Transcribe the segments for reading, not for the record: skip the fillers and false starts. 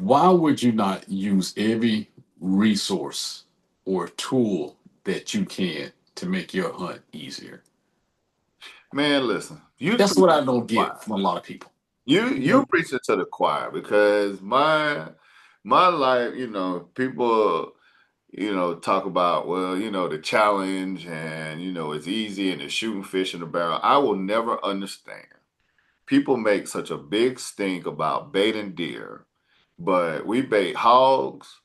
Why would you not use every resource or tool that you can to make your hunt easier? Man, listen, you That's preach what I to the don't choir. get from a lot of people. You preaching to the choir because my life, people, talk about, well, the challenge and it's easy and it's shooting fish in the barrel. I will never understand. People make such a big stink about baiting deer, but we bait hogs.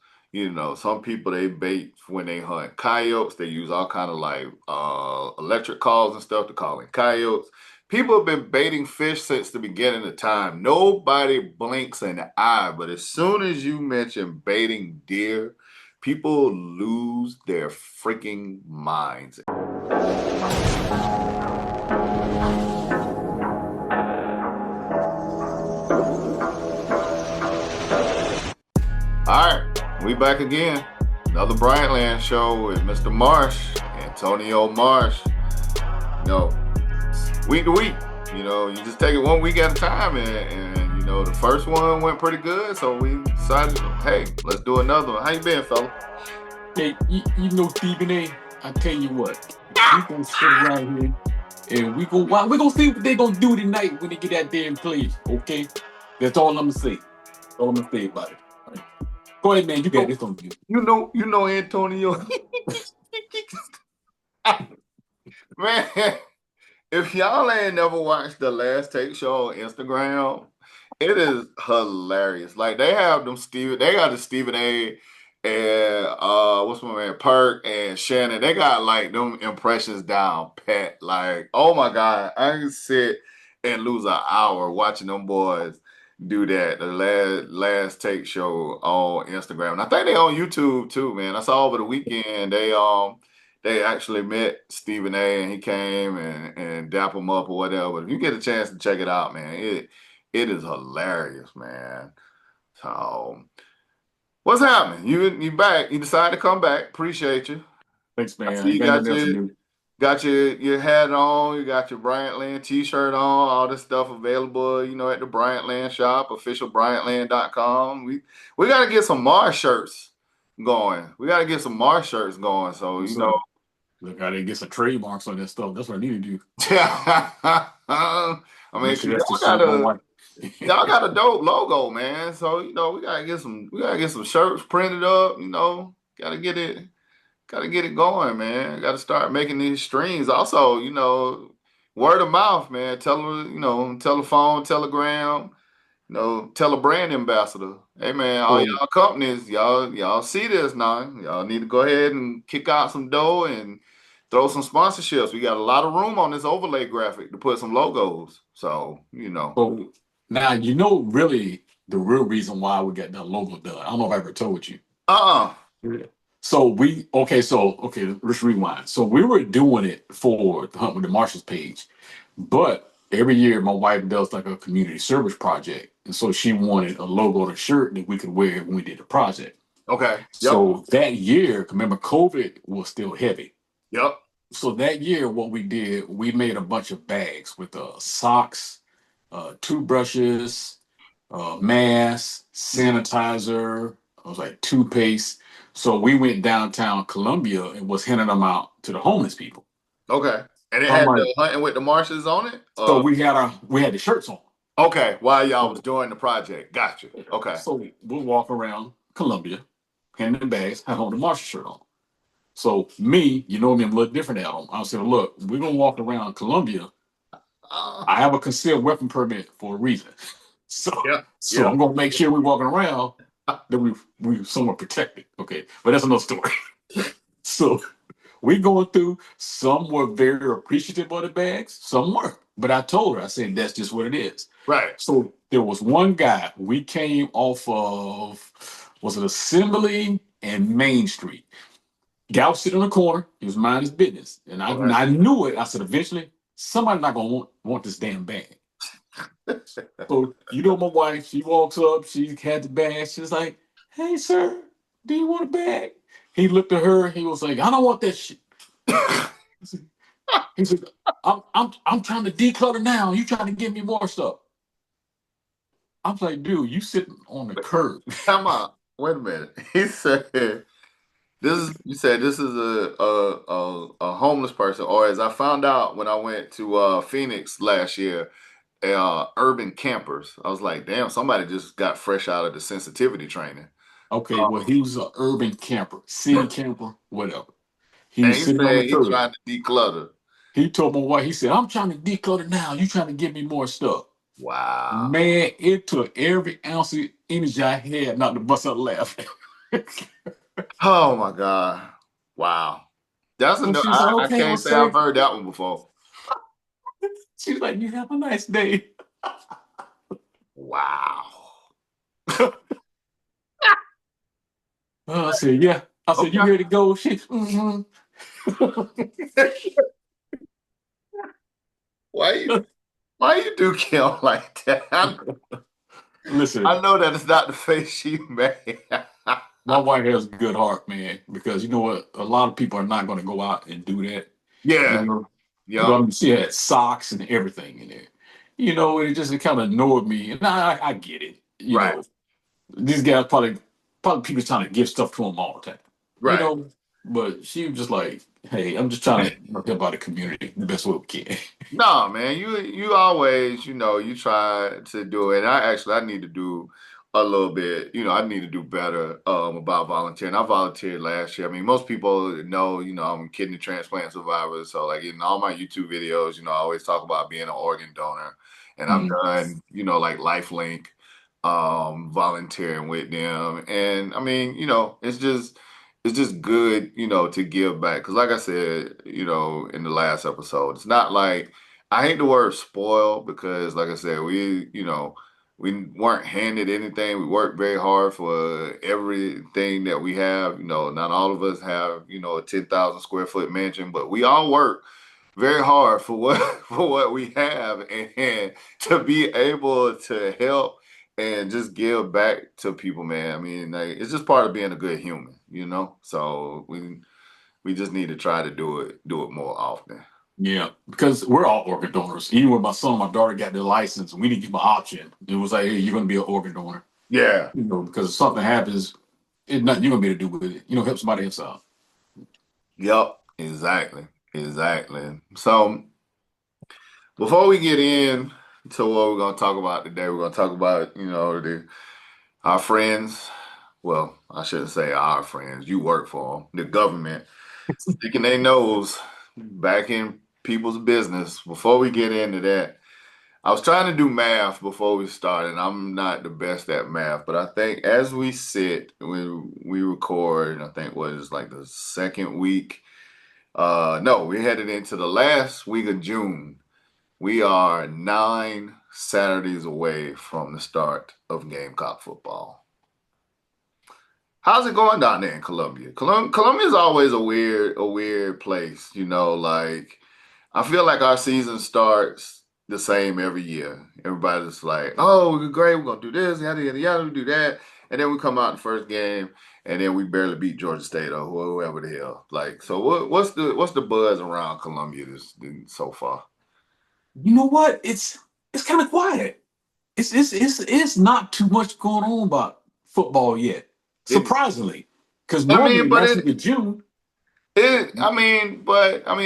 Some people they bait when they hunt coyotes. They use all kind of like electric calls and stuff to call in coyotes. People have been baiting fish since the beginning of time. Nobody blinks an eye, but as soon as you mention baiting deer, people lose their freaking minds. All right, we back again. Another Bryant Land show with Mr. Marsh, Antonio Marsh. Week to week, you just take it 1 week at a time, and the first one went pretty good, so we decided, hey, let's do another one. How you been, fella? Hey, Stephen A. I tell you what, we gonna sit around here and we gonna see what they gonna do tonight when they get out there and play. Okay, that's all I'm gonna say. All I'm gonna say about it. All right. Go ahead, man. You got this on you. Antonio. Man, if y'all ain't never watched the Last Take Show on Instagram, it is hilarious. Like they got the Stephen A. and what's my man, Perk and Shannon. They got like them impressions down pat. Like, oh my God, I can sit and lose an hour watching them boys do that. The last take show on Instagram. And I think they on YouTube too, man. I saw over the weekend they actually met Stephen A. and he came and dap him up or whatever. But if you get a chance to check it out, man, it is hilarious, man. So what's happening? You back? You decided to come back. Appreciate you. Thanks, I man. see I you got nothing else to do. got your hat on. You got your Bryant Land t-shirt on. All this stuff available, at the Bryant Land shop, officialbryantland.com. We got to get some Mars shirts going. We got to get some Mars shirts going. So Look, I didn't get some trademarks on this stuff. That's what I need to do. I mean, Make sure that's the y'all shirt got on white. y'all got a dope logo, man. So we gotta get some shirts printed up. Gotta get it going, man. Gotta start making these streams. Also, word of mouth, man. Telephone, telegram. Tell a brand ambassador. Hey man, all So y'all companies, y'all see this now. Y'all need to go ahead and kick out some dough and throw some sponsorships. We got a lot of room on this overlay graphic to put some logos. So. so now really the real reason why we got that logo done. I don't know if I ever told you. Uh-uh. Yeah. So let's rewind. So we were doing it for the Hunt with the Marshalls page, but every year my wife does like a community service project, and so she wanted a logo on a shirt that we could wear when we did the project. Okay. Yep. So that year, remember, COVID was still heavy. Yep. So that year, what we did, we made a bunch of bags with socks, toothbrushes, masks, sanitizer. I was like toothpaste. So we went downtown Columbia and was handing them out to the homeless people. Okay. And it I'm had like, the hunting with the marshes on it? so we had the shirts on. Okay. While y'all was doing the project. Gotcha. Okay. So we'll walk around Columbia, handing the bags, have on the Marshall shirt on. So me, me, I'm a little different at them. I said, look, we're gonna walk around Columbia. I have a concealed weapon permit for a reason. So Yeah. so Yeah. I'm gonna make sure we're walking around that we somewhat protected. Okay. But that's another story. So we going through, some were very appreciative of the bags, some weren't. But I told her, I said, that's just what it is. Right. So there was one guy, we came off of, was it Assembly and Main Street? Guy was sitting in the corner, he was minding his business. And Okay. I knew it. I said, eventually, somebody's not gonna want this damn bag. So my wife, she walks up, she had the bag, she's like, hey sir, do you want a bag? He looked at her, he was like, I don't want that shit. He said, I'm trying to declutter now. You trying to give me more stuff. I'm like, dude, you sitting on the curb. Come on, wait a minute. He said, "This is." You said this is a homeless person, or as I found out when I went to Phoenix last year, urban campers. I was like, damn, somebody just got fresh out of the sensitivity training. Okay, well, he was an urban camper, city camper, whatever. He And was he sitting on the said he curb. trying to declutter. He told my wife, he said, I'm trying to declutter now. You trying to give me more stuff. Wow. Man, it took every ounce of energy I had not to bust out laughing. Oh my God. Wow. That's a Well, new, she's like, I okay, well, can't say I've sir. heard that one before. She's like, you have a nice day. Wow. I said, yeah. I said, you Okay. ready to go? She, mm-hmm. Why you do Kim like that? I Listen, know that it's not the face she made. my wife has a good heart, man, because you know what? A lot of people are not going to go out and do that. You Yeah. know, I Yep. mean, she had socks and everything in there. It just kind of annoyed me. And I get it. Right. These guys probably people trying to give stuff to them all the time. You Right. know, but she was just like, hey, I'm just trying to help out the community the best way we can. No, man, you always, you try to do it. And I need to do a little bit, I need to do better about volunteering. I volunteered last year. I mean, most people know, I'm a kidney transplant survivor. So like in all my YouTube videos, I always talk about being an organ donor. And I've Mhm. done, like LifeLink, volunteering with them. And I mean, it's just good, to give back. Cause like I said, in the last episode, it's not like I hate the word spoil because like I said, we weren't handed anything. We worked very hard for everything that we have. Not all of us have, a 10,000 square foot mansion, but we all work very hard for what for what we have and to be able to help and just give back to people, man. I mean, like, it's just part of being a good human. So we just need to try to do it more often. Yeah, because we're all organ donors. Even when my son and my daughter got their license, we didn't give them an option. It was like, hey, you're going to be an organ donor. Yeah. Because if something happens, it's nothing you're going to be able to do with it. Help somebody else out. Yep. Exactly. Exactly. So before we get in to what we're gonna talk about today, we're gonna talk about, our friends. Well, I shouldn't say our friends. You work for them, the government, sticking their nose back in people's business. Before we get into that, I was trying to do math before we started. I'm not the best at math, but I think as we sit, we record, I think what is like the second week. No, we're headed into the last week of June. We are 9 Saturdays away from the start of Gamecock football. How's it going down there in Columbia? Columbia is always a weird place. Like I feel like our season starts the same every year. Everybody's like, "Oh, we're great. We're gonna do this, yada yada yada. We do that," and then we come out the first game, and then we barely beat Georgia State or whoever the hell. Like, so what's the buzz around Columbia so far? You know what? It's kind of quiet. It's not too much going on about football yet, It, surprisingly. Because I normally mean, but last week of June, in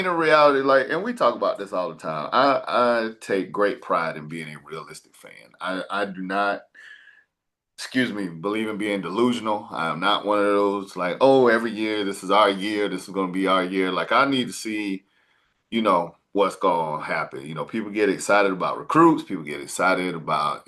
reality, like, and we talk about this all the time. I take great pride in being a realistic fan. I do not, excuse me, believe in being delusional. I am not one of those like, oh, every year this is our year. This is going to be our year. Like, I need to see what's going to happen. People get excited about recruits, people get excited about,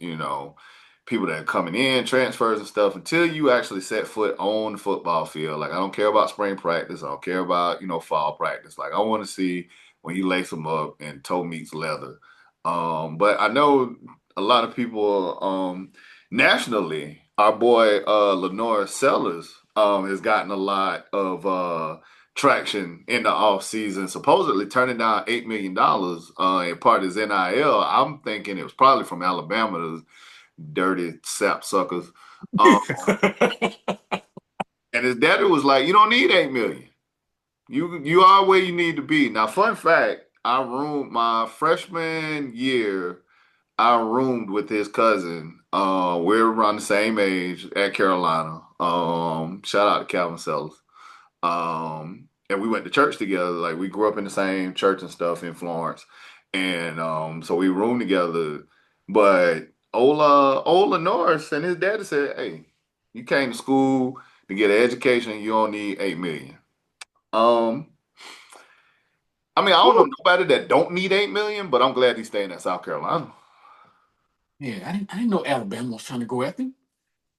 people that are coming in, transfers and stuff until you actually set foot on the football field. Like, I don't care about spring practice. I don't care about, fall practice. Like, I want to see when you lace them up and toe meets leather. But I know a lot of people nationally, our boy Lenore Sellers has gotten a lot of traction in the off season, supposedly turning down $8 million in part of his NIL. I'm thinking it was probably from Alabama, those dirty sap suckers. Um, and his daddy was like, "You don't need 8 million. You are where you need to be." Now, fun fact: my freshman year, I roomed with his cousin. We're around the same age at Carolina. Shout out to Calvin Sellers. And we went to church together. Like we grew up in the same church and stuff in Florence. And so we roomed together. But Ola Norris and his daddy said, "Hey, you came to school to get an education, you don't need 8 million." Um, I mean, I don't know Woo. nobody that don't need 8 million, but I'm glad he's staying in South Carolina. Yeah, I didn't know Alabama was trying to go after him.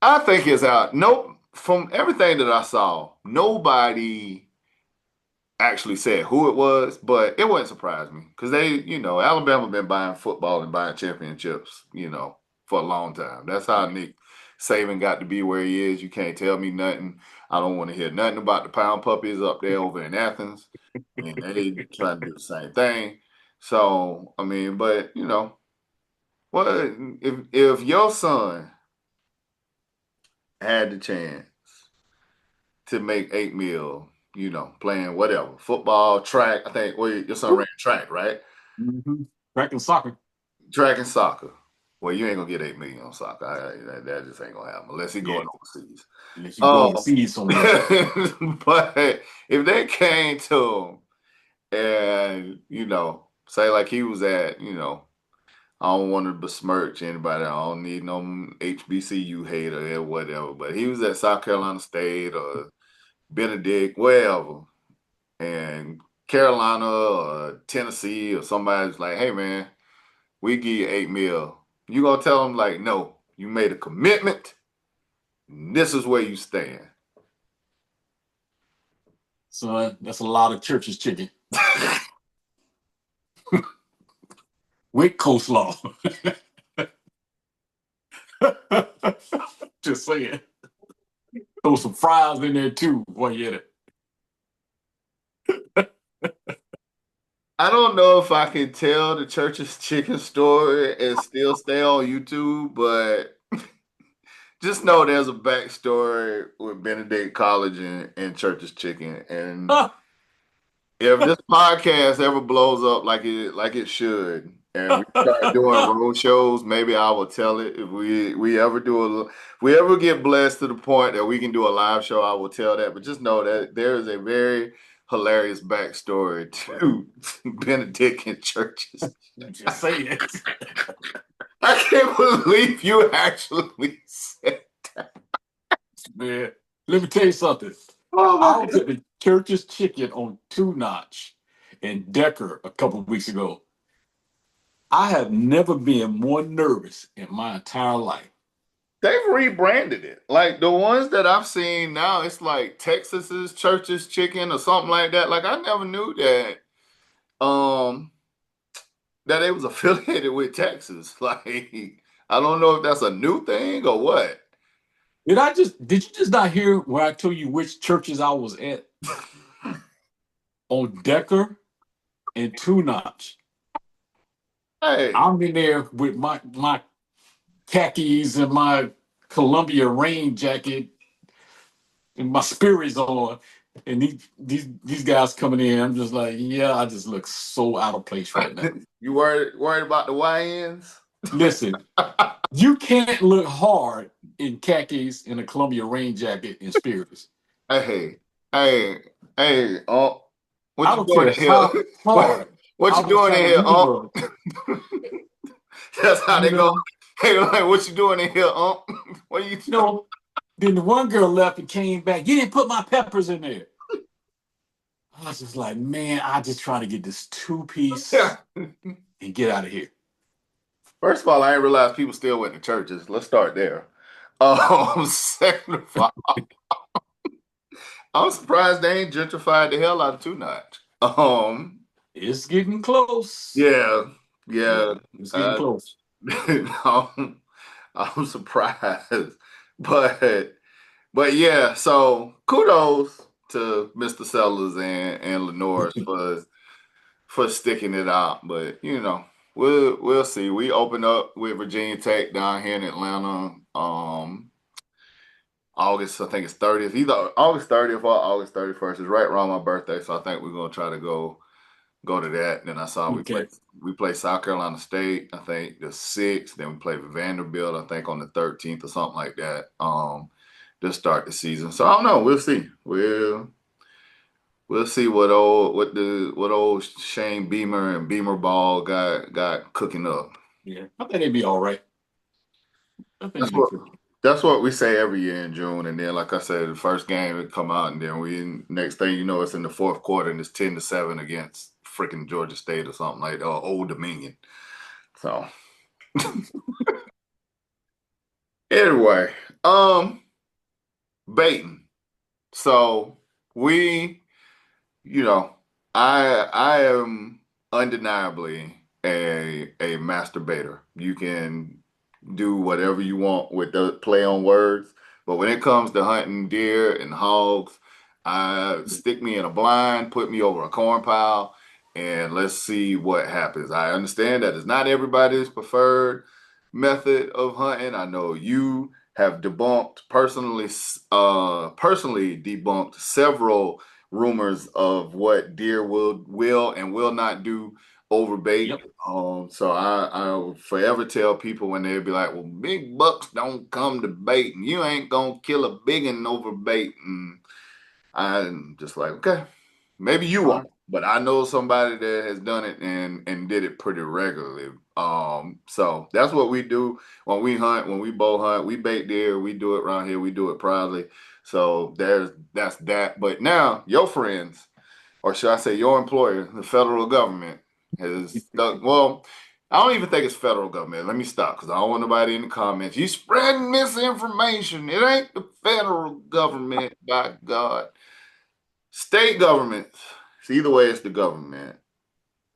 I think it's out. Nope. From everything that I saw, nobody actually said who it was, but it wouldn't surprise me because Alabama been buying football and buying championships, for a long time. That's how Nick Saban got to be where he is. You can't tell me nothing. I don't want to hear nothing about the Pound Puppies up there over in Athens. And they trying to do the same thing. So, I mean, but what if your son had the chance to make 8 mil, playing whatever, football, track. I think well, your son ran track, right? Mm-hmm. Track and soccer. Track and soccer. Well, you ain't gonna get 8 million on soccer. That just ain't gonna happen unless he Yeah, going overseas. unless you go Oh, overseas somewhere. but if they came to him and say like he was at, I don't want to besmirch anybody. I don't need no HBCU hater or whatever. But he was at South Carolina State or Benedict, wherever, and Carolina or Tennessee or somebody's like, "Hey man, we give you 8 mil." You gonna tell them like, "No, you made a commitment. This is where you stand." So that's a lot of church's chicken with coleslaw. Just saying. Throw some fries in there too while you're at I don't know if I can tell the church's chicken story and still stay on YouTube, but just know there's a backstory with Benedict College and Church's Chicken. And it. if this podcast ever blows up like it should, and we start doing road shows, maybe I will tell it. If we ever get blessed to the point that we can do a live show, I will tell that. But just know that there is a very hilarious backstory to Benedict and churches. Just saying. I can't believe you actually said. Man, let me tell you something. Oh I my was God. at the church's chicken on Two Notch in Decker a couple of weeks ago. I have never been more nervous in my entire life. They've rebranded it. Like the ones that I've seen now, it's like Texas's Church's Chicken or something like that. Like I never knew um that it was affiliated with Texas. Like I don't know if that's a new thing or what. Did you just not hear where I told you which churches I was at on Decker and Two Notch? Hey, I'm in there with my khakis and my Columbia rain jacket and my spirits on. And these guys coming in, I'm just like, yeah, I just look so out of place right now. you worried about the YNs? Listen, you can't look hard in khakis and a Columbia rain jacket and spirits. Hey, hey, hey, what I you don't doing care in here? how what, hard what I you was doing trying in to here, maneuver. That's how You they go. know, Hey, like, what you doing in here, What are you you know. Then the one girl left and came back. You didn't put my peppers in there. I was just like, man, I just trying to get this two piece and get out of here. First of all, I didn't realize people still went to churches. Let's start there. Second of all, I'm surprised they ain't gentrified the hell out of Two Notch. It's getting close. Yeah, Yeah, yeah. it's getting Uh, close. I'm, I'm surprised, but yeah. So kudos to Mr. Sellers and Lenore for sticking it out. But we'll see. We open up with Virginia Tech down here in Atlanta. August, I think it's 30th, either August 30th or August 31st. It's right around my birthday, so I think we're gonna try to go go to that. Then I saw Okay. we play South Carolina State, I think the 6th. Then we play Vanderbilt, I think on the 13th or something like that. To start the season. So I don't know. We'll see. We'll see what old Shane Beamer and Beamer Ball got cooking up. Yeah. I think they'd be all right. I think That's they'd be what pretty. that's what we say every year in June. And then, like I said, the first game would come out, and then next thing you know, it's in the fourth quarter, and it's 10-7 against freaking Georgia State or something like that, or Old Dominion. So anyway, baiting. So we, you know, I am undeniably a masturbator. You can do whatever you want with the play on words, but when it comes to hunting deer and hogs, I stick me in a blind, put me over a corn pile, and let's see what happens. I understand that it's not everybody's preferred method of hunting. I know you have personally debunked several rumors of what deer will and will not do over bait. Yep. So I will forever tell people when they be like, "Well, big bucks don't come to bait, and you ain't gonna kill a big one over bait." And I'm just like, okay, maybe you All right. won't, but I know somebody that has done it and did it pretty regularly. So that's what we do when we hunt, when we bow hunt, we bait deer, we do it around here, we do it proudly. So that's that. But now your friends, or should I say your employer, the federal government, has stuck. Well, I don't even think it's federal government. Let me stop because I don't want nobody in the comments. You spreading misinformation. It ain't the federal government, by God. State governments. See, either way, it's the government.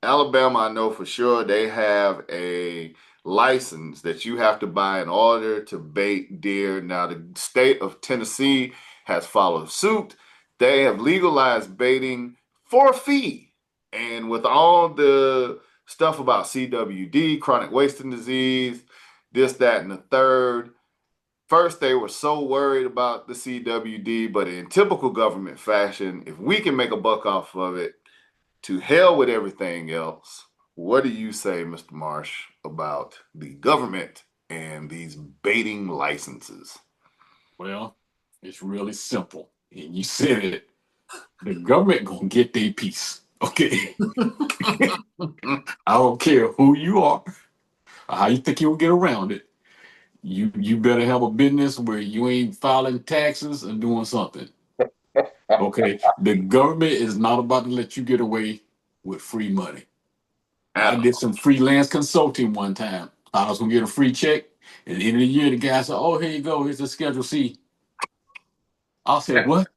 Alabama, I know for sure they have a license that you have to buy in order to bait deer. Now, the state of Tennessee has followed suit. They have legalized baiting for a fee. And with all the stuff about CWD, chronic wasting disease, this, that, and the third, first, they were so worried about the CWD, but in typical government fashion, if we can make a buck off of it, to hell with everything else. What do you say, Mr. Marsh, about the government and these baiting licenses? Well, it's really simple. And you said it. The government gonna get their piece. Okay. I don't care who you are or how you think you'll get around it. You better have a business where you ain't filing taxes and doing something. Okay. The government is not about to let you get away with free money. I At did some freelance consulting one time. I was gonna get a free check. At the end of the year, the guy said, "Oh, here you go. Here's the Schedule C." I said, "What?"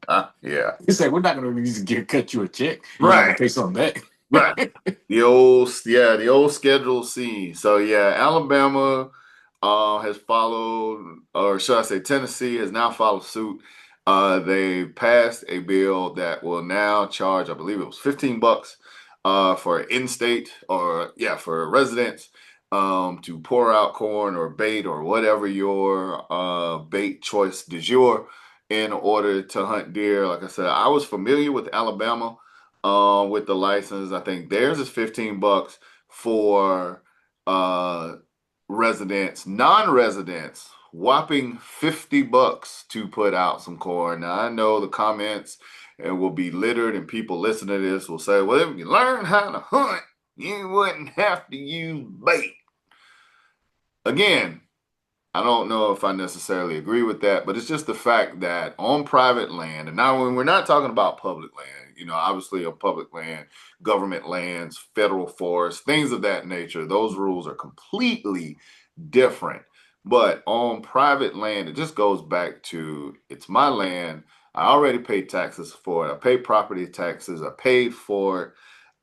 all. Yeah. He said, "We're not gonna just cut you a check. You're not gonna Right. pay something back." Right. The old Schedule C. So yeah, Alabama has followed, or should I say, Tennessee has now followed suit. They passed a bill that will now charge, I believe it was $15, for in-state or yeah, for residents, to pour out corn or bait or whatever your bait choice du jour in order to hunt deer. Like I said, I was familiar with Alabama with the license. I think theirs is $15 for uh residents, non-residents, whopping $50 to put out some corn. Now I know the comments will be littered, and people listening to this will say, "Well, if you learn how to hunt, you wouldn't have to use bait." Again, I don't know if I necessarily agree with that, but it's just the fact that on private land, and now when we're not talking about public land, obviously on public land, government lands, federal forests, things of that nature, those rules are completely different. But on private land, it just goes back to it's my land. I already paid taxes for it. I pay property taxes. I paid for it.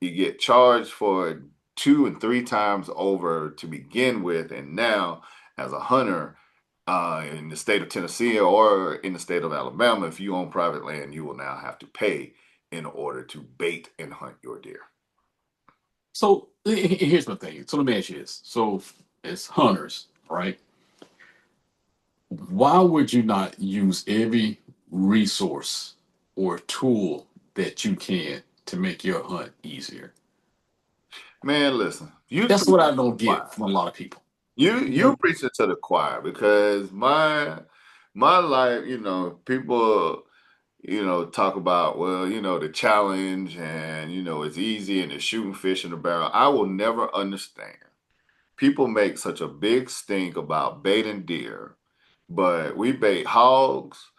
You get charged for it two and three times over to begin with. And now, as a hunter, in the state of Tennessee or in the state of Alabama, if you own private land, you will now have to pay in order to bait and hunt your deer. So here's my thing. So let me ask you this. So as hunters, right? Why would you not use every resource or tool that you can? to make your hunt easier. Man, listen, you That's what preaching I to the don't get choir. from a lot of people. You preaching to the choir because my life, people, talk about, well, the challenge and it's easy and it's shooting fish in the barrel. I will never understand. People make such a big stink about baiting deer, but we bait hogs.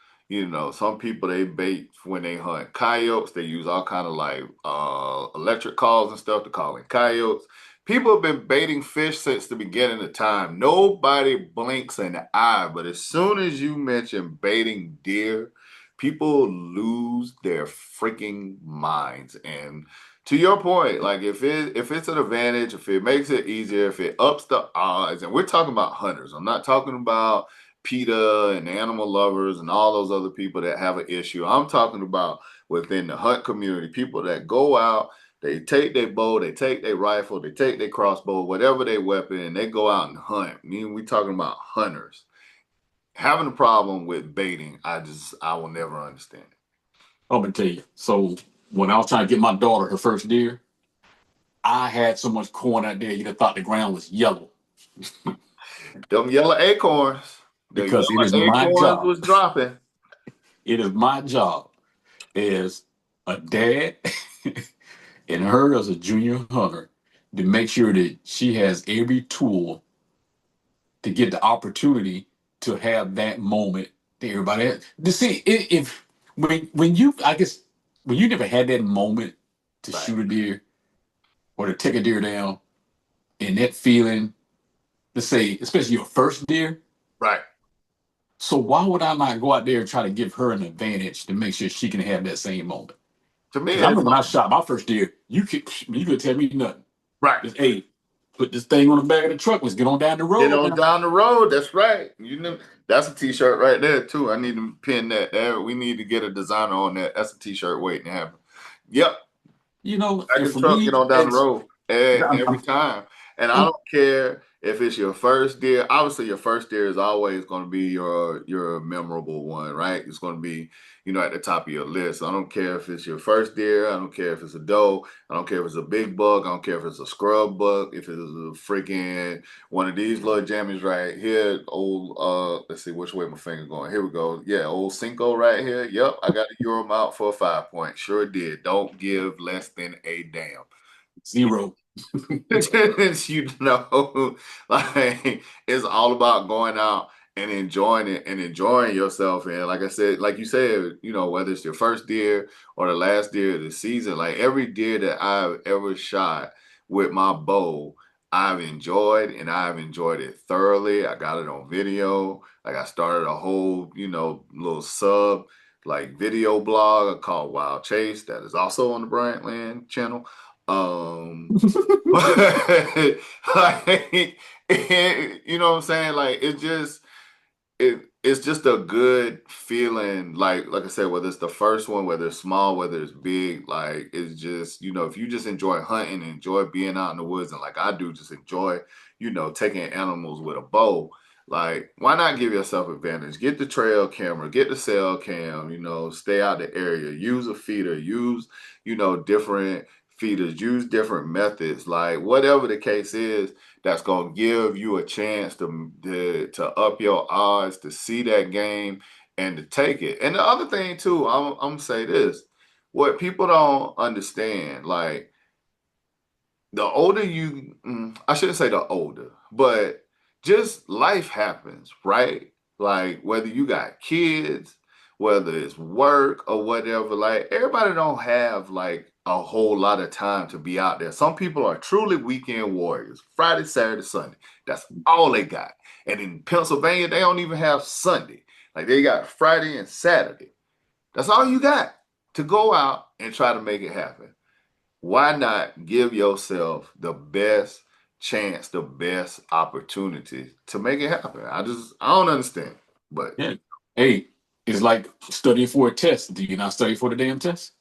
Some people they bait when they hunt coyotes. They use all kind of like electric calls and stuff to call in coyotes. People have been baiting fish since the beginning of time. Nobody blinks an eye, but as soon as you mention baiting deer, people lose their freaking minds. And to your point, like if it's an advantage, if it makes it easier, if it ups the odds, and we're talking about hunters. I'm not talking about PETA and animal lovers and all those other people that have an issue. I'm talking about within the hunt community, people that go out, they take their bow, they take their rifle, they take their crossbow, whatever their weapon, and they go out and hunt. I mean, we talking about hunters. Having a problem with baiting, I will never understand it. I'm gonna tell you. So when I was trying to get my daughter her first deer, I had so much corn out there, you'd have thought the ground was yellow Them yellow acorns, the because it yellow is my acorns job. was dropping. It is my job as a dad and her as a junior hunter to make sure that she has every tool to get the opportunity to have that moment that everybody has. To see if when you I guess when you never had that moment to Right, shoot a deer or to take a deer down and that feeling, let's say, especially your first deer. right. So why would I not go out there and try to give her an advantage to make sure she can have that same moment? To me, Because I it's remember when I shot my first deer, you could tell me nothing. right. Just hey, put this thing on the back of the truck. Let's get on down the Get road on now. down the road. That's right. That's a t-shirt right there too. I need to pin that there. We need to get a designer on that. That's a t-shirt waiting to happen. Yep. Back And in the for truck, me, get on down the it's road every I'm, time. And I I'm don't care if it's your first deer. Obviously, your first deer is always going to be your memorable one, right? It's going to be, at the top of your list. I don't care if it's your first deer. I don't care if it's a doe. I don't care if it's a big buck. I don't care if it's a scrub buck. If it's a freaking one of these little jammies right here, old let's see which way my finger going. Here we go. Yeah, old Cinco right here. Yep, I got the Euro out for a 5 point. Sure did. Don't give less than a damn. zero. Like it's all about going out and enjoying it and enjoying yourself. And like I said, like you said, whether it's your first deer or the last deer of the season, like every deer that I've ever shot with my bow, I've enjoyed and I've enjoyed it thoroughly. I got it on video. Like I started a whole, little sub like video blog called Wild Chase that is also on the Bryant Land channel. Like, you know what I'm saying? Like it's just a good feeling. Like I said, whether it's the first one, whether it's small, whether it's big, like it's just, if you just enjoy hunting, enjoy being out in the woods, and like I do, just enjoy, taking animals with a bow. Like, why not give yourself advantage? Get the trail camera, get the cell cam, stay out the area, use a feeder, use, different feeders, use different methods, like whatever the case is, that's gonna give you a chance to up your odds to see that game and to take it. And the other thing too, I'm gonna say this: what people don't understand, like the older I shouldn't say the older, but just life happens, right? Like whether you got kids, whether it's work or whatever, like everybody don't have like a whole lot of time to be out there. Some people are truly weekend warriors, Friday, Saturday, Sunday. That's all they got. And in Pennsylvania, they don't even have Sunday. Like they got Friday and Saturday. That's all you got to go out and try to make it happen. Why not give yourself the best chance, the best opportunity to make it happen? I don't understand. But Yeah. Hey, it's like studying for a test. Do you not study for the damn test?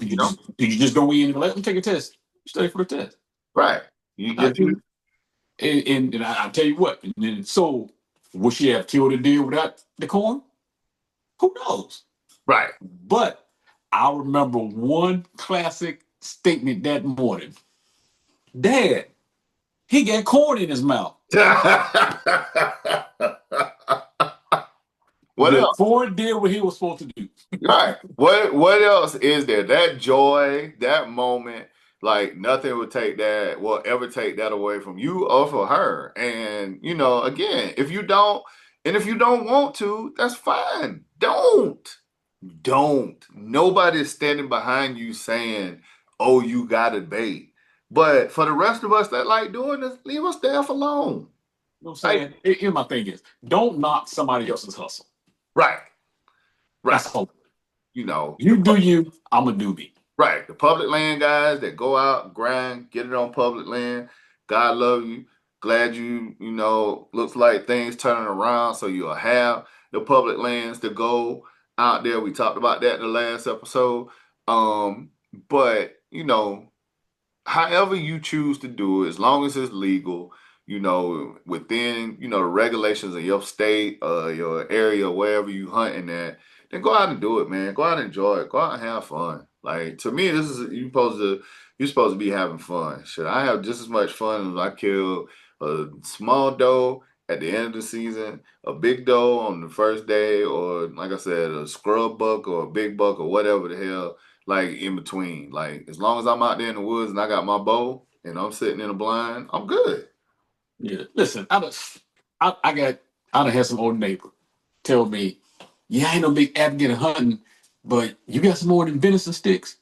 you know, Do you just go in and let them take a test? Study for the test. right. You I get do. And I'll tell you what. And then, so would she have killed a deer without the corn? Who knows? right. But I remember one classic statement that morning. Dad, he got corn in his mouth. What else? Before it did what he was supposed to do. Right. What else is there? That joy, that moment, like nothing would take that, will ever take that away from you or for her. And again, if you don't want to, that's fine. Don't. Nobody's standing behind you saying, "Oh, you got it bait." But for the rest of us that like doing this, leave us the F alone. You know what I'm Like, saying? Here's my thing is, don't knock somebody else's hustle. right, right. That's all. You know, You do you, I'm going to do me. right. The public land guys that go out, grind, get it on public land. God love you. Glad looks like things turning around. So you'll have the public lands to go out there. We talked about that in the last episode. But however you choose to do it, as long as it's legal, within, the regulations of your state, your area, wherever you hunting at, then go out and do it, man. Go out and enjoy it. Go out and have fun. Like, to me, this is you're supposed to be having fun. Should I have just as much fun as I kill a small doe at the end of the season, a big doe on the first day, or like I said, a scrub buck or a big buck or whatever the hell, like in between. Like, as long as I'm out there in the woods and I got my bow and I'm sitting in a blind, I'm good. Yeah. Listen, I done had some old neighbor tell me, yeah, I ain't no big advocate of hunting, but you got some more than venison sticks?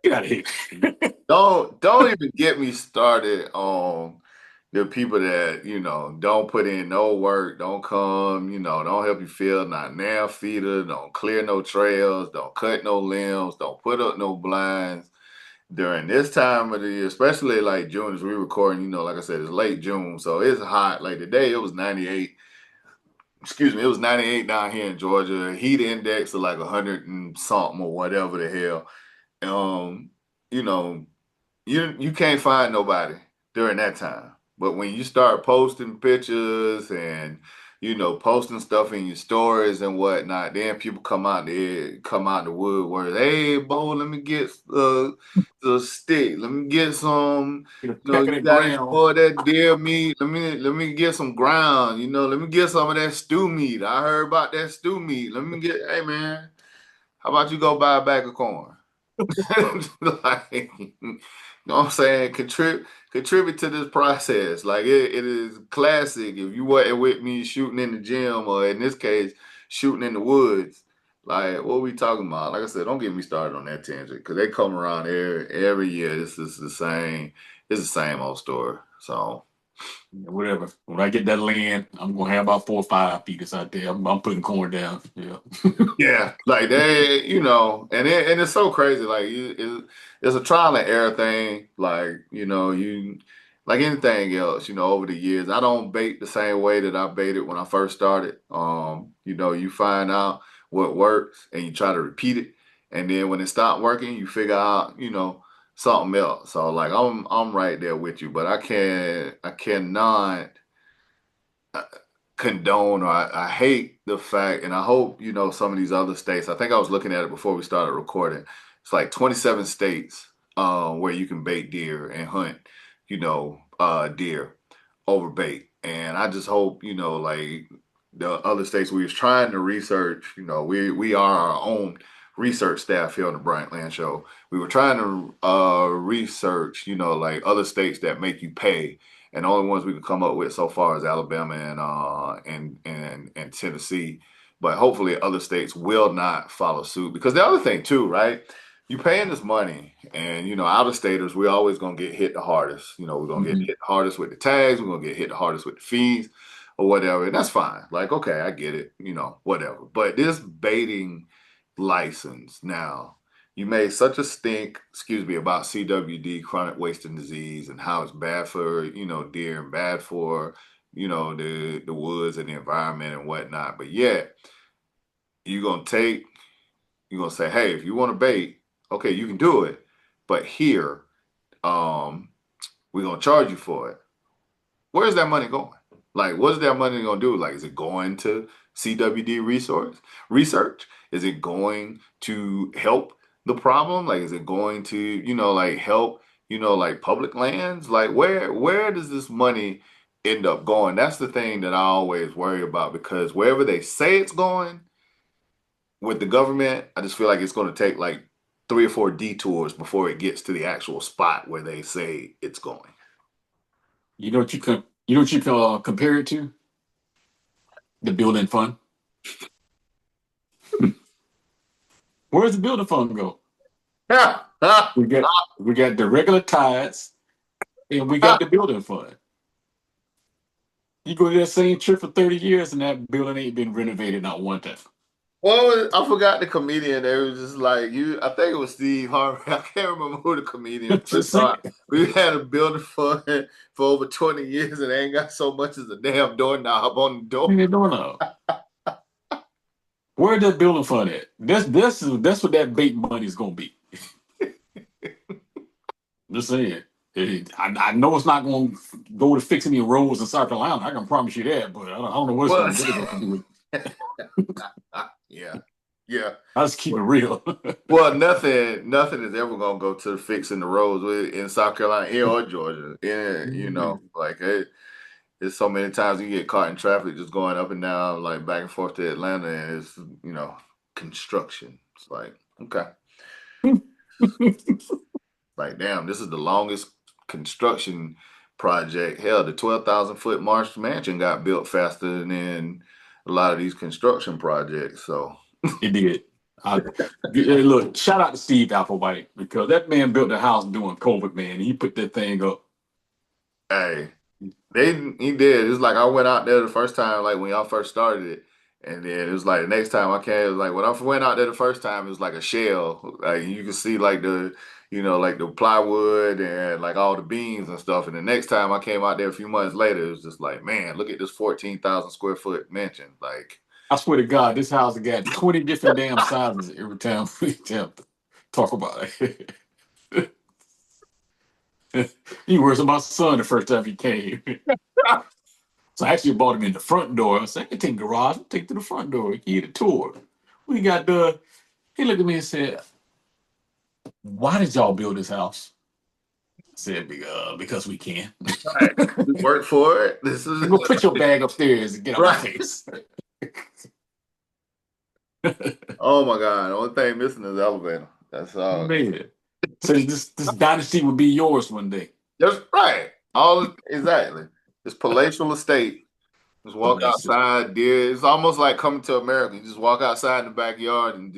Get out of here. Don't even get me started on the people that, don't put in no work, don't come, don't help you feel not nail feeder, don't clear no trails, don't cut no limbs, don't put up no blinds during this time of the year, especially like June as we recording, like I said, it's late June, so it's hot. Like today it was 98. Excuse me, it was 98 down here in Georgia. Heat index of like 100 and something or whatever the hell. Um, you know, you can't find nobody during that time. But when you start posting pictures and posting stuff in your stories and whatnot, then people come out the woodwork. Hey, Bo, let me get the stick. Let me get some. You know, pecking You at got any ground. for that deer meat? Let me get some ground. Let me get some of that stew meat. I heard about that stew meat. Let me get. Hey, man, how about you go buy a bag of corn? Like, you know what I'm saying? Contribute to this process. Like it is classic. If you wasn't with me shooting in the gym, or in this case, shooting in the woods, like what we talking about? Like I said, don't get me started on that tangent because they come around every year. This is the same. It's the same old story. So Whatever. When I get that land, I'm gonna have about 4 or 5 feeders out there. I'm putting corn down. Yeah. yeah, like they, and it's so crazy. Like it's a trial and error thing. Like you like anything else. Over the years, I don't bait the same way that I baited when I first started. You find out what works and you try to repeat it, and then when it stopped working, you figure out something else. So like I'm right there with you, but I cannot condone, or I hate the fact, and I hope some of these other states. I think I was looking at it before we started recording. It's like 27 states where you can bait deer and hunt, deer over bait. And I just hope like the other states we was trying to research. We are our own research staff here on the Bryant Land Show. We were trying to research, like other states that make you pay, and the only ones we could come up with so far is Alabama and Tennessee. But hopefully, other states will not follow suit. Because the other thing too, right? You paying this money, and out of staters, we're always gonna get hit the hardest. We're gonna get Mhm. hit the hardest with the tags. We're gonna get hit the hardest with the fees, or whatever, and that's fine. Like, okay, I get it. Whatever. But this baiting license now. You made such a stink, excuse me, about CWD, chronic wasting disease, and how it's bad for, deer and bad for, the woods and the environment and whatnot. But yet, you're gonna take, you're gonna say, hey, if you want to bait, okay, you can do it, but um, we're gonna charge you for it. Where's that money going? Like, what is that money going to do? Like, is it going to CWD research? Is it going to help the problem? Like, is it going to, like help, like public lands? Like, where does this money end up going? That's the thing that I always worry about, because wherever they say it's going with the government, I just feel like it's going to take like 3 or 4 detours before it gets to the actual spot where they say it's going. You know what you can compare it to? The building fund. Where does the building fund go? We got we got the regular tides, and we got the building fund. You go to that same trip for 30 years, and that building ain't been renovated not one time. Well, I forgot the comedian. They was just like you. I think it was Steve Harvey. I can't remember who the comedian was. Just saying. We had a building fund for over 20 years, and they ain't got so much as a damn doorknob on the door. What are they doing now? Where that building fund at? That's what that bait money is gonna be. Just saying. I know it's not going to go to fix any roads in South Carolina. I can promise you that, but I don't know what it's going to do. Yeah, yeah. I just keep it real. Well, nothing is ever gonna go to fixing the roads in South Carolina or Georgia. Like it's so many times you get caught in traffic just going up and down, like back and forth to Atlanta, and it's construction. It's like, okay, like damn, this is the longest construction project. Hell, the 12,000-foot Marsh Mansion got built faster than a lot of these construction projects. So it did. Look, shout out to Steve Applewhite, because that man built the house during COVID, man. He put that thing up. Hey, he did. It's like I went out there the first time, like when y'all first started it, and then it was like the next time I came, it was like when I went out there the first time, it was like a shell. Like you could see like like the plywood and like all the beams and stuff. And the next time I came out there a few months later, it was just like, man, look at this 14,000 square foot mansion. Like, I swear to God, this house has got 20 different damn sizes every time we attempt to talk about it. He worse than my son the first time he came. So I actually bought him in the front door. I said, I can take the garage, I'll take to the front door. He get a tour. He looked at me and said, why did y'all build this house? I said, because we can. right, we work for it. This is Go put your bag upstairs and get out my face. Oh my God. The only thing missing is the elevator. That's all. Man. So this dynasty would be yours one day. That's right. Exactly. This palatial estate. Just walk outside, deer. It's almost like coming to America. You just walk outside in the backyard, and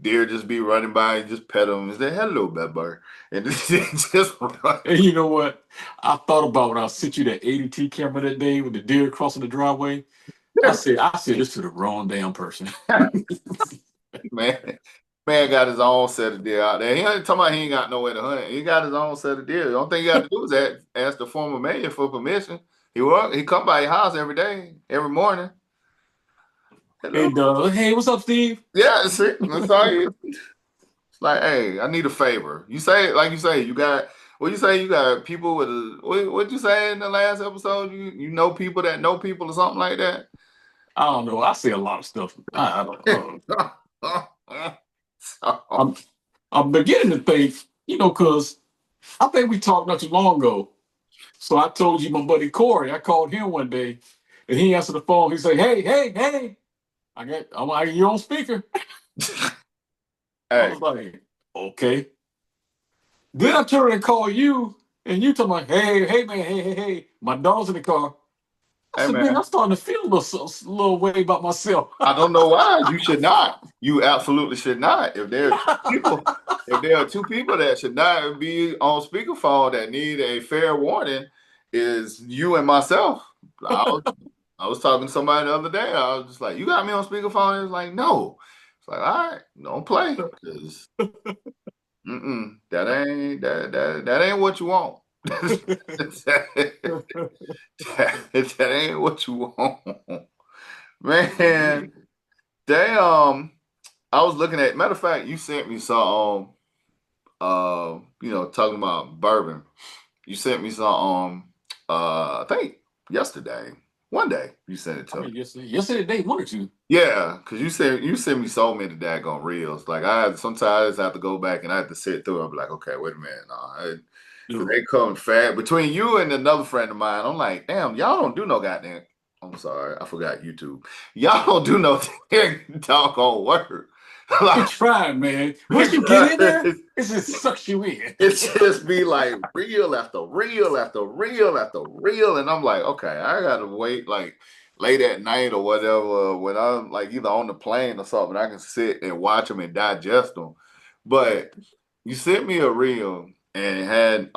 deer just be running by and just pet them and say, hello, Bedbar. And just run. And you know what? I thought about when I sent you that ADT camera that day with the deer crossing the driveway. I said this to the wrong damn person. Man got his own set of deer out there. He ain't talking about he ain't got nowhere to hunt. He got his own set of deer. The only thing you got to do is ask the former mayor for permission. He come by your house every day, every morning. Hello. And hey, what's up, Steve? Yeah, see, that's all you. It's like, hey, I need a favor. You say you got. What you say? You got people with what you say in the last episode? You know people that know people or something like that. I don't know. I say a lot of stuff. I don't know. I'm beginning to think, because I think we talked not too long ago. So I told you my buddy Corey. I called him one day, and he answered the phone. He said, "Hey, I'm you on speaker." Hey. I was like, "Okay." Then I turned and called you, and you told me, "Hey, man, hey, my dog's in the car." I said, man, I'm starting to feel a little way about myself. I don't know why. You should not. You absolutely should not. If there are two people that should not be on speakerphone that need a fair warning, is you and myself. I was talking to somebody the other day. I was just like, "You got me on speakerphone?" It was like, "No." It's like, "All right, don't play, because that ain't what you want." that ain't what you want, man. Damn. I was looking at. Matter of fact, you sent me some. Talking about bourbon. You sent me some. I think yesterday. One day you sent it I to me. mean, yesterday, day one or two. Yeah, because you sent me so many daggone reels. Like sometimes I have to go back and I have to sit through. I'm like, okay, wait a minute, nah, because No. they come fat between you and another friend of mine. I'm like, damn, y'all don't do no goddamn. I'm sorry, I forgot YouTube. Y'all don't do no doggone work. You Like, try, man. Once you get in there, because it just sucks you in. it just be like reel after reel after reel after reel, and I'm like, okay, I gotta wait like late at night or whatever when I'm like either on the plane or something. I can sit and watch them and digest them. But you sent me a reel and it had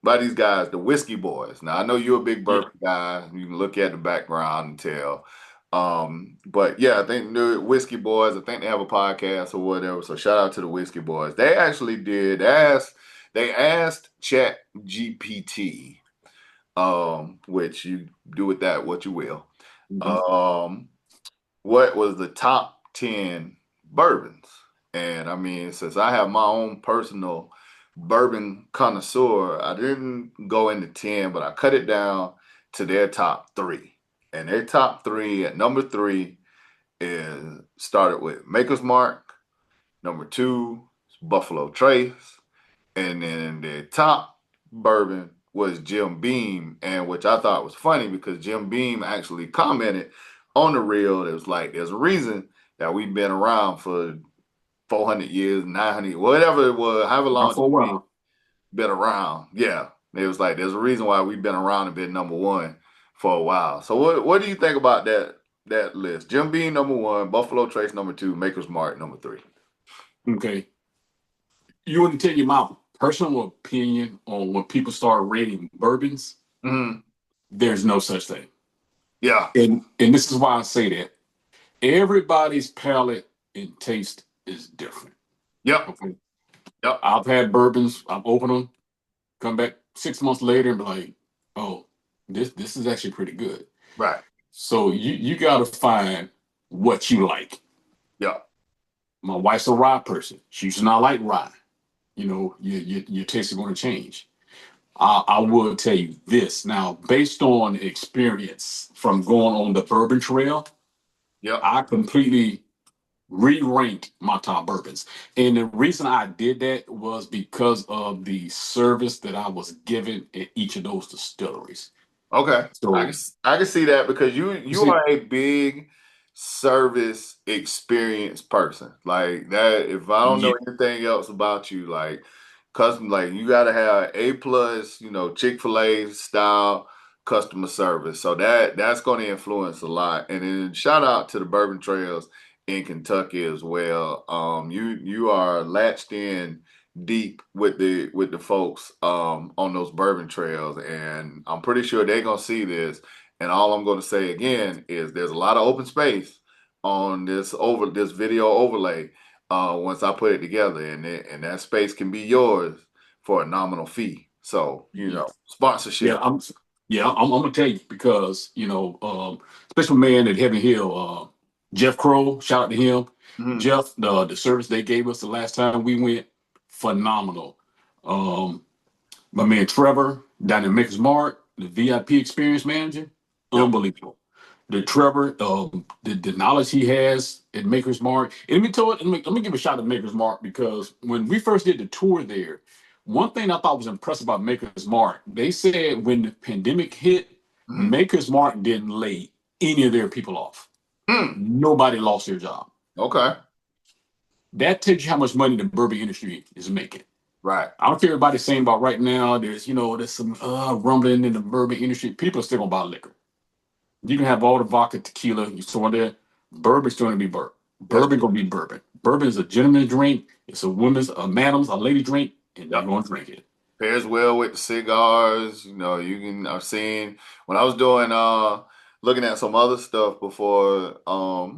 by these guys, the Whiskey Boys. Now I know you're a big Yeah. bourbon guy. You can look at the background and tell. But yeah, I think the Whiskey Boys, I think they have a podcast or whatever. So shout out to the Whiskey Boys. They actually they asked Chat GPT, which you do with that what you will. Mhm. Um, what was the top 10 bourbons? And I mean, since I have my own personal bourbon connoisseur, I didn't go into 10, but I cut it down to their top three. And their top three at number three is started with Maker's Mark. Number two is Buffalo Trace. And then the top bourbon was Jim Beam, and which I thought was funny because Jim Beam actually commented on the reel. It was like, there's a reason that we've been around for 400 years, 900, whatever it was, however Not long for a while. been around. Yeah. It was like, there's a reason why we've been around and been number one for a while. So what do you think about that list? Jim Beam number one, Buffalo Trace number two, Maker's Mark number three. Okay. You want to tell you my personal opinion on when people start rating bourbons? Mm-hmm. There's no such thing. Yeah. And this is why I say that. Everybody's palate and taste is different. Yep. Okay. Yep. I've had bourbons, I've opened them, come back 6 months later and be like, oh, this is actually pretty good. Right. So you gotta find what you like. Yep. My wife's a rye person. She does not like rye. You know, your taste is going to change. I will tell you this now, based on experience from going on the bourbon trail, Yep. I completely re-ranked my top bourbons. And the reason I did that was because of the service that I was given at each of those distilleries. Okay, So I can see that because you you see, are a big service experience person. Like that, if I don't know yeah, anything else about you, like custom, like you got to have A plus, Chick-fil-A style customer service. So that's going to influence a lot. And then shout out to the Bourbon Trails in Kentucky as well. You are latched in deep with the folks on those bourbon trails, and I'm pretty sure they're gonna see this. And all I'm gonna say again is there's a lot of open space on this video overlay once I put it together, and that space can be yours for a nominal fee. So yeah, yeah. sponsorship. I'm gonna tell you because special man at Heaven Hill, Jeff Crow, shout out to him. Mhm. Jeff, the service they gave us the last time we went, phenomenal. Um, my man Trevor down in Maker's Mark, the VIP experience manager, Yep. unbelievable. The Trevor, the knowledge he has at Maker's Mark. And let me give a shout to Maker's Mark because when we first did the tour there, one thing I thought was impressive about Maker's Mark, they said when the pandemic hit, Mhm. Maker's Mark didn't lay any of their people off. Hmm. Nobody lost their job. Okay. That tells you how much money the bourbon industry is making. Right. I don't care what everybody's saying about right now. There's some rumbling in the bourbon industry. People are still gonna buy liquor. You can have all the vodka, tequila, you saw there. Bourbon's going to be bourbon. That's Bourbon gonna be bourbon. Bourbon is a gentleman's drink. It's a madam's, a lady drink, and you're yep. gonna drink it. Pairs well with the cigars. I've seen when I was doing looking at some other stuff before, I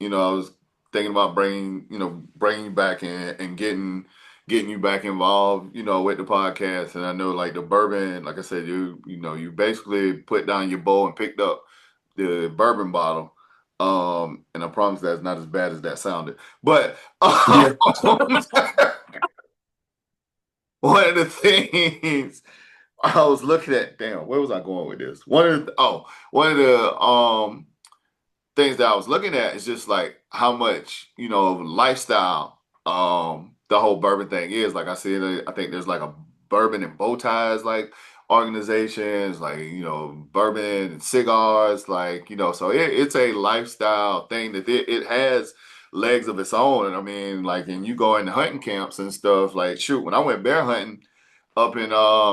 was thinking about bringing you back in and getting you back involved, with the podcast. And I know like the bourbon, like I said, you basically put down your bowl and picked up the bourbon bottle. And I promise that's not as bad as that sounded. But Yeah. one of the things I was looking at, damn, where was I going with this? One of the things that I was looking at is just like how much, of lifestyle the whole bourbon thing is. Like I said, I think there's like a bourbon and bow ties like organizations, like, bourbon and cigars, like, so it's a lifestyle thing that it has legs of its own. And I mean, like, and you go into hunting camps and stuff, like, shoot, when I went bear hunting up in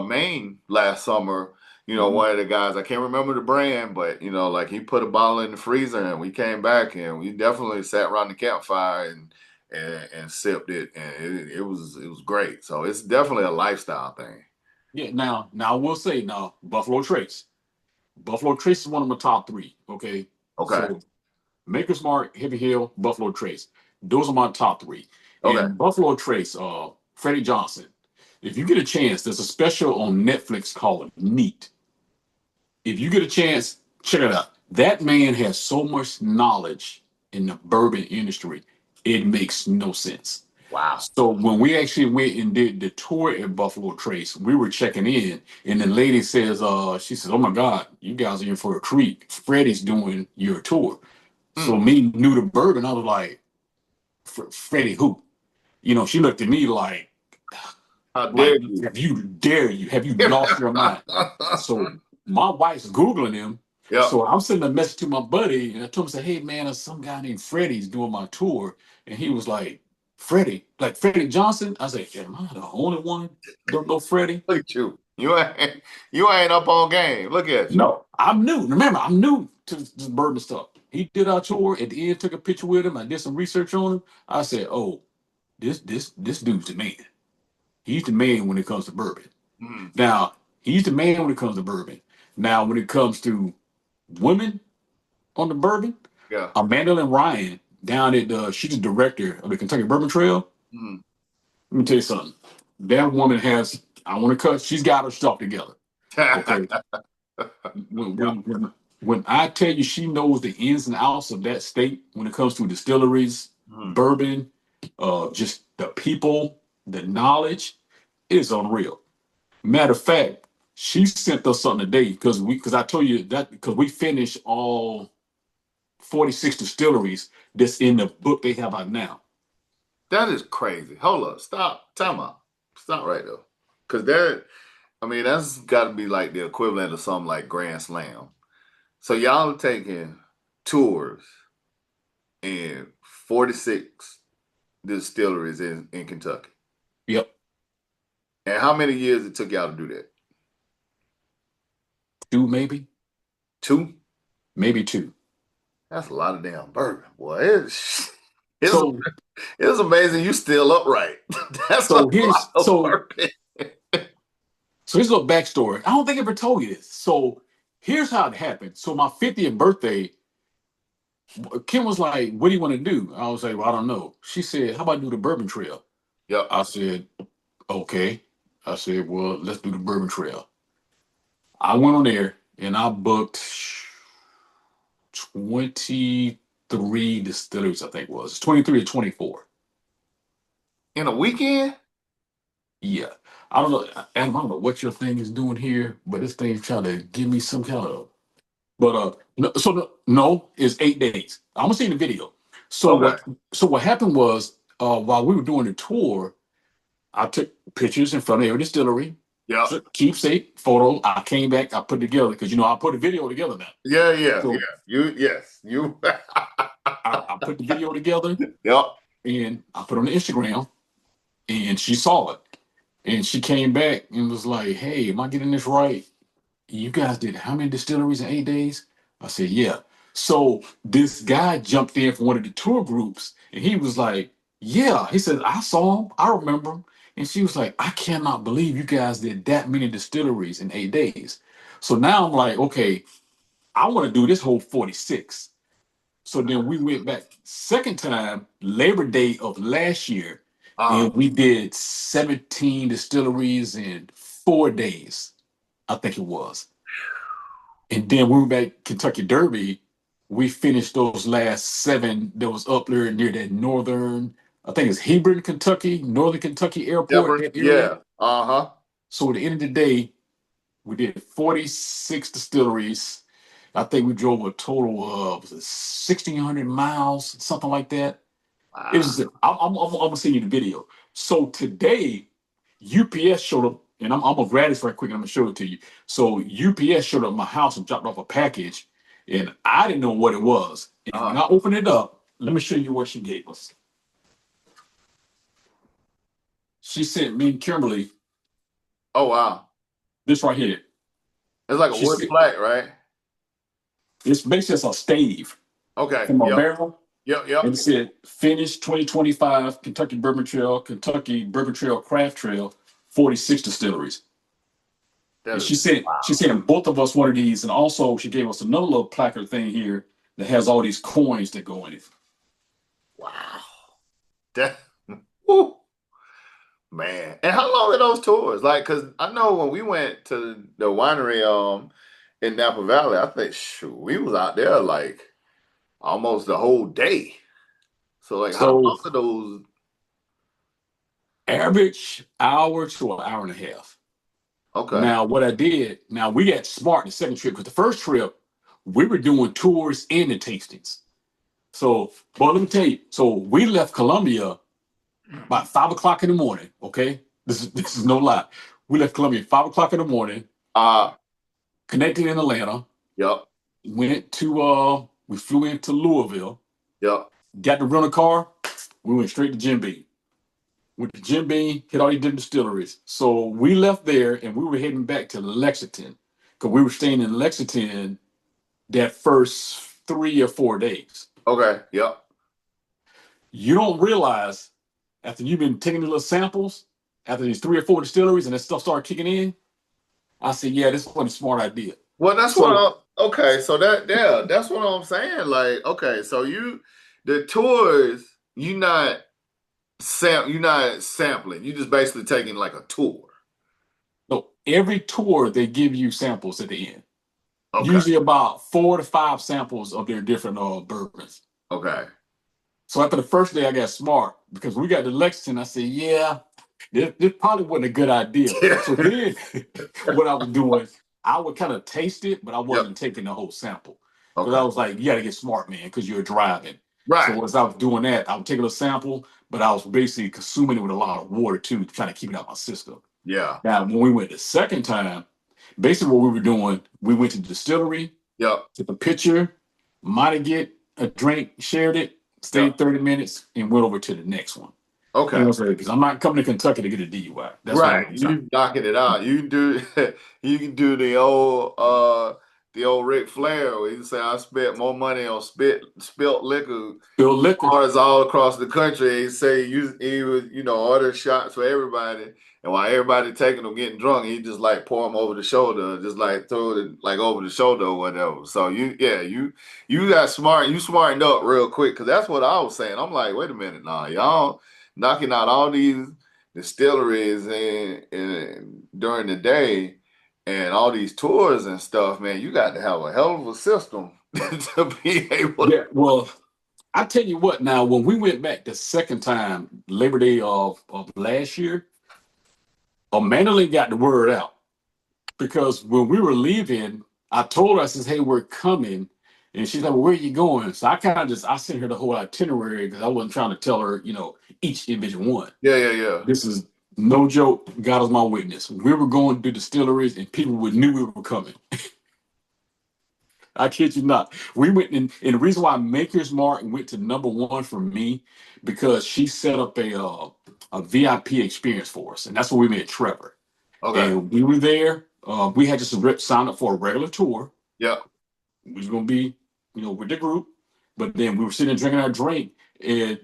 Maine last summer, Mhm. one of the guys, I can't remember the brand, but like he put a bottle in the freezer and we came back and we definitely sat around the campfire and sipped it, and it was great. So it's definitely a lifestyle thing. Yeah. Now I will say now Buffalo Trace. Buffalo Trace is one of my top three. Okay, Okay. so Maker's Mark, Heavy Hill, Buffalo Trace. Those are my top three. Okay. And Buffalo Trace, Freddie Johnson. If you get a chance, there's a special on Netflix called Neat. If you get a chance, check it out. That man has so much knowledge in the bourbon industry, it makes no sense. Wow. So when we actually went and did the tour at Buffalo Trace, we were checking in, and the lady says, she says, "Oh my God, you guys are in for a treat. Freddie's doing your tour." So Mm. me new to bourbon, I was like, "Freddie who?" She looked at me How like, dare you? have you lost your mind? So my wife's Googling him. Yep. So I'm sending a message to my buddy, and I told him, say, "Hey man, there's some guy named Freddie's doing my tour." And he was like, "Freddie, like Freddie Johnson?" I said, "Am I the only one don't know Freddie?" Look at you. You ain't up on game. Look at you. No, I'm new. Remember, I'm new to this bourbon stuff. He did our tour. At the end, took a picture with him. I did some research on him. I said, "Oh, this dude's the man. He's the man when it comes to bourbon." Mm. Now, he's the man when it comes to bourbon. Now, when it comes to women on the bourbon, Yeah. Amanda and Ryan down at she's the director of the Kentucky Bourbon Trail. Mm. Let me tell you something. That woman has, I want to cut, she's got her stuff together. Okay. When, Yeah. when, when, when I tell you she knows the ins and outs of that state when it comes to distilleries, Mm. bourbon, just the people, the knowledge, it's unreal. Matter of fact, she sent us something today because I told you that because we finished all 46 distilleries that's in the book they have out now. That is crazy. Hold up. Stop. Time out. Stop right there. Because I mean, that's got to be like the equivalent of something like Grand Slam. So y'all are taking tours in 46 distilleries in Kentucky. Yep, And how many years it took y'all to do that? two maybe, Two? maybe two. That's a lot of damn bourbon, boy. It's So it's amazing you still upright. That's a so lot here's of so bourbon. so here's a little backstory. I don't think I ever told you this. So here's how it happened. So my 50th birthday, Kim was like, "What do you want to do?" I was like, "Well, I don't know." She said, "How about do the Bourbon Trail?" Yep. I said, "Okay." I said, "Well, let's do the Bourbon Trail." I went on there and I booked 23 distilleries, I think it was. 23 or 24. In a weekend? Yeah. I don't know. Adam, I don't know what your thing is doing here, but this thing's trying to give me some kind of. But no, so no, it's 8 days. I'm gonna see the video. So Okay. what happened was while we were doing the tour, I took pictures in front of every distillery, Yep. took keepsake photos. I came back, I put it together because I put a video together now. Yeah, yeah, yeah. So You. I put the video together Yep. and I put it on the Instagram, and she saw it. And she came back and was like, "Hey, am I getting this right? You guys did how many distilleries in 8 days?" I said, "Yeah." So this guy jumped in from one of the tour groups and he was like, "Yeah." He said, "I saw him. I remember him." And she was like, "I cannot believe you guys did that many distilleries in 8 days." So now I'm like, okay, I want to do this whole 46. So then we went back second time, Labor Day of last year, Uh, and we did 17 distilleries in 4 days, I think it was. And then we went back Kentucky Derby. We finished those last seven that was up there near that northern, I think it's Hebron, Kentucky, Northern Kentucky Airport, Deborah. that area. Yeah. Uh-huh. So at the end of the day, We did 46 distilleries. I think we drove a total of 1,600 miles, something like that. It Wow. was. I'm gonna send you the video. So today, UPS showed up, and I'm gonna grab this right quick, and I'm gonna show it to you. So UPS showed up at my house and dropped off a package, and I didn't know what it was. And when Uh-huh. I opened it up, let me show you what she gave us. She sent me and Kimberly Oh wow. this right here. It's like a She wood said plaque, right? it's basically a stave Okay. from a Yep. barrel. Yep. And Yep. it said finished 2025 Kentucky Bourbon Trail, Kentucky Bourbon Trail Craft Trail, 46 distilleries. That And is she wow. sent both of us one of these, and also she gave us another little placard thing here that has all these coins that go in it. Wow. That whew, man. And how long are those tours? Like, cause I know when we went to the winery in Napa Valley, I think shoot, we was out there like almost the whole day. So like how So long are those? average hour to an hour and a half. Okay. Now what I did, now we got smart the second trip because the first trip we were doing tours and the tastings. So, but let me tell you, so we left Columbia about 5 o'clock in the morning. Okay, this is no lie. We left Columbia at 5 o'clock in the morning, Uh connected in Atlanta, yep, went to we flew into Louisville, yep. got the rental car, we went straight to Jim Beam. Went to Jim Beam, hit all these different distilleries. So we left there and we were heading back to Lexington because we were staying in Lexington that first 3 or 4 days. Okay, yep. You don't realize after you've been taking the little samples, after these 3 or 4 distilleries and that stuff started kicking in, I said, yeah, this was a smart idea. Well, that's what So, I okay, so that yeah, that's what I'm saying. Like, okay, so you the tours, you're not sampling. You just basically taking like a tour. so every tour they give you samples at the end. Okay, Usually about 4 to 5 samples of their different bourbons. okay. So after the first day, I got smart because we got to Lexington. I said, yeah, this probably wasn't a good idea. So then what I was doing, I would kind of taste it, but I Yep. wasn't taking the whole sample. Because Okay. I was like, you got to get smart, man, because you're driving. Right. So as I was doing that, I would take a sample, but I was basically consuming it with a lot of water too, trying to keep it out my system. Yeah. Now, when we went the second time, basically what we were doing, we went to the distillery, Yep. took a picture, might have get a drink, shared it, Yep. stayed 30 minutes, and went over to the next one. You Okay. know, because I'm not coming to Kentucky to get a DUI. That's not Right. what I'm trying. You knocking it out. You do you can do the old Ric Flair where you say I spent more money on spilt liquor Bill Liquor. bars all across the country. He say he was, order shots for everybody. And while everybody taking them getting drunk, he just like pour them over the shoulder, just like throw it like over the shoulder or whatever. So you got smart, you smartened up real quick because that's what I was saying. I'm like, wait a minute, nah, y'all knocking out all these distilleries and during the day and all these tours and stuff, man, you got to have a hell of a system to be able to. Yeah, well, I tell you what. Now, when we went back the second time, Labor Day of last year, Amanda got the word out because when we were leaving, I told her, I says, "Hey, we're coming," and she's like, "Well, where are you going?" So I kind of just I sent her the whole itinerary because I wasn't trying to tell her, each individual one. Yeah, yeah, yeah. This is no joke. God is my witness. We were going to distilleries, and people knew we were coming. I kid you not. We went and the reason why Maker's Mark went to number one for me because she set up a VIP experience for us, and that's where we met Trevor. Okay. And we were there. We had just signed up for a regular tour. Yep. We was gonna be, with the group, but then we were sitting drinking our drink, and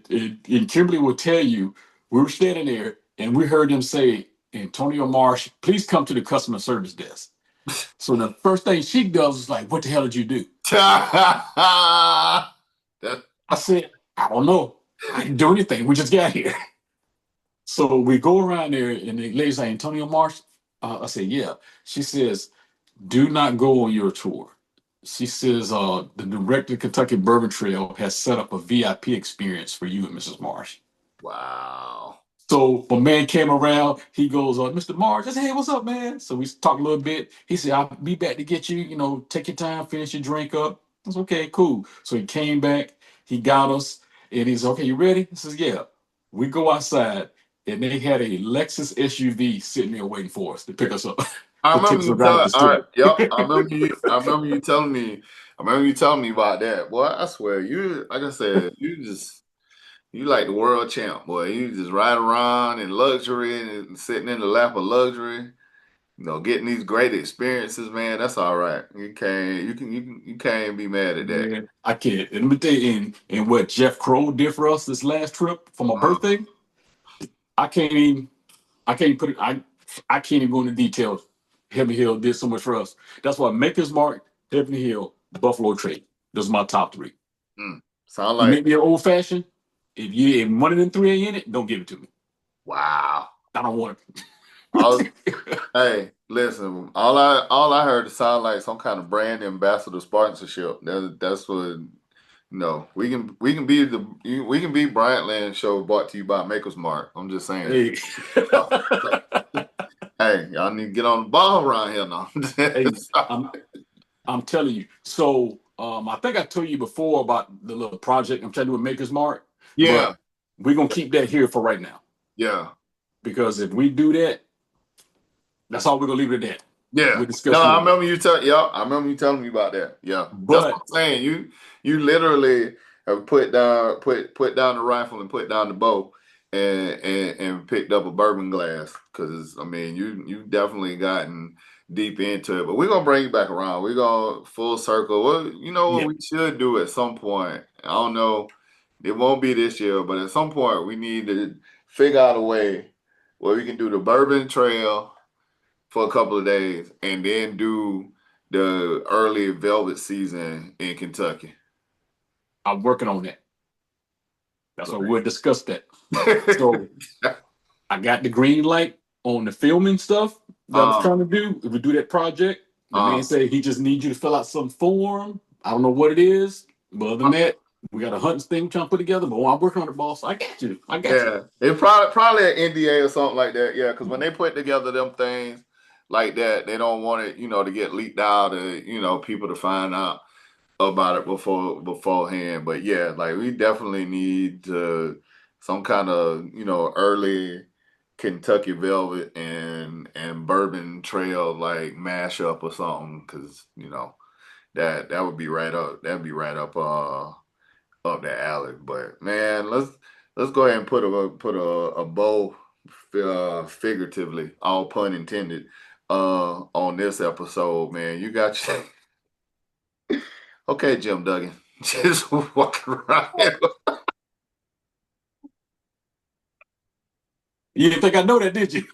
Kimberly will tell you we were standing there and we heard them say, "Antonio Marsh, please come to the customer service desk." So the first thing she does is like, "What the hell did you do?" That- I said, "I don't know. I didn't do anything. We just got here." So we go around there, and the lady's like, "Antonio Marsh?" I said, "Yeah." She says, "Do not go on your tour." She says, "The director of Kentucky Bourbon Trail has set up a VIP experience for you and Mrs. Marsh." wow. So my man came around. He goes, Mr. Marge, I said, hey, what's up, man? So we talked a little bit. He said, I'll be back to get you. You know, take your time, finish your drink up. I was okay, cool. So he came back. He got us, and he's okay. You ready? He says, yeah. We go outside, and they had a Lexus SUV sitting there waiting for us to pick us up, I to take remember us you around the telling. All right, distillery. yep. I remember you telling me. I remember you telling me about that. Boy, I swear, you like I said, you like the world champ, boy. You just ride around in luxury and sitting in the lap of luxury. Getting these great experiences, man. That's all right. You can't be mad at that. Man, I can't. And let me tell you, and what Jeff Crow did for us this last trip for my Uh, birthday, I can't even. I can't put it. I can't even go into details. Heavenly Hill did so much for us. That's why Maker's Mark, Heavenly Hill, Buffalo Trace. Those are my top three. mm, sound You like make me an old fashioned. If one of them three ain't in it, don't give it to me. wow. I don't want All, it. hey, listen. All I heard sound like some kind of brand ambassador sponsorship. That's what. No, we can be Bryant Land Show brought to you by Maker's Mark. I'm just saying. Hey, Uh, hey, y'all need to get on the ball around here now. hey, I'm telling you. So I think I told you before about the little project I'm trying to do with Maker's Mark, Yeah, but we're gonna keep that here for right now yeah, because if we do that, that's all we're gonna leave it at that. yeah. We'll No, discuss I more. remember you tell. Yeah, I remember you telling me about that. Yeah, that's what But I'm saying. You literally have put down the rifle and put down the bow and picked up a bourbon glass because I mean you definitely gotten deep into it. But we're gonna bring you back around. We're gonna full circle. Well, you know what yeah, we should do at some point. I don't know. It won't be this year, but at some point we need to figure out a way where we can do the bourbon trail for a couple of days and then do the early velvet season in Kentucky. I'm working on that. That's what we'll Right. discuss that. So I got the green light on the filming stuff that I was uh, trying to do. If we do that project, the man uh, said he just needs you to fill out some form. I don't know what it is, but other than that, we got a hunting thing trying to put together. But I'm working on it, boss. I got you. I got you. yeah, it probably an NDA or something like that. Yeah, because when they put together them things like that, they don't want it, to get leaked out or people to find out about it beforehand. But yeah, like we definitely need some kind of early Kentucky Velvet and Bourbon Trail like mashup or something because that would be right up up the alley. But man, let's go ahead and put a bow figuratively, all pun intended, on this episode, man. You got your okay, Jim Duggan. Just walking around here. You didn't think I know that, did you?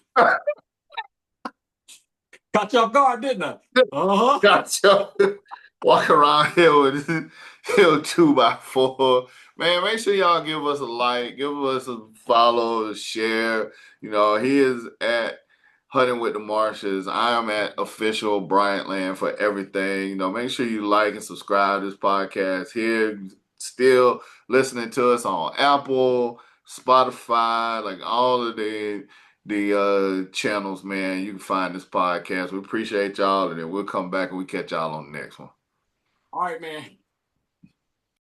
Caught you off guard, didn't I? Uh huh. Got you walking around here with hill 2x4. Man, make sure y'all give us a like, give us a follow, a share. He is at Hunting with the Marshes. I am at official Bryant Land for everything. Make sure you like and subscribe to this podcast here. Still listening to us on Apple, Spotify, like all of the channels, man. You can find this podcast. We appreciate y'all, and then we'll come back and we catch y'all on the next one. All right, man.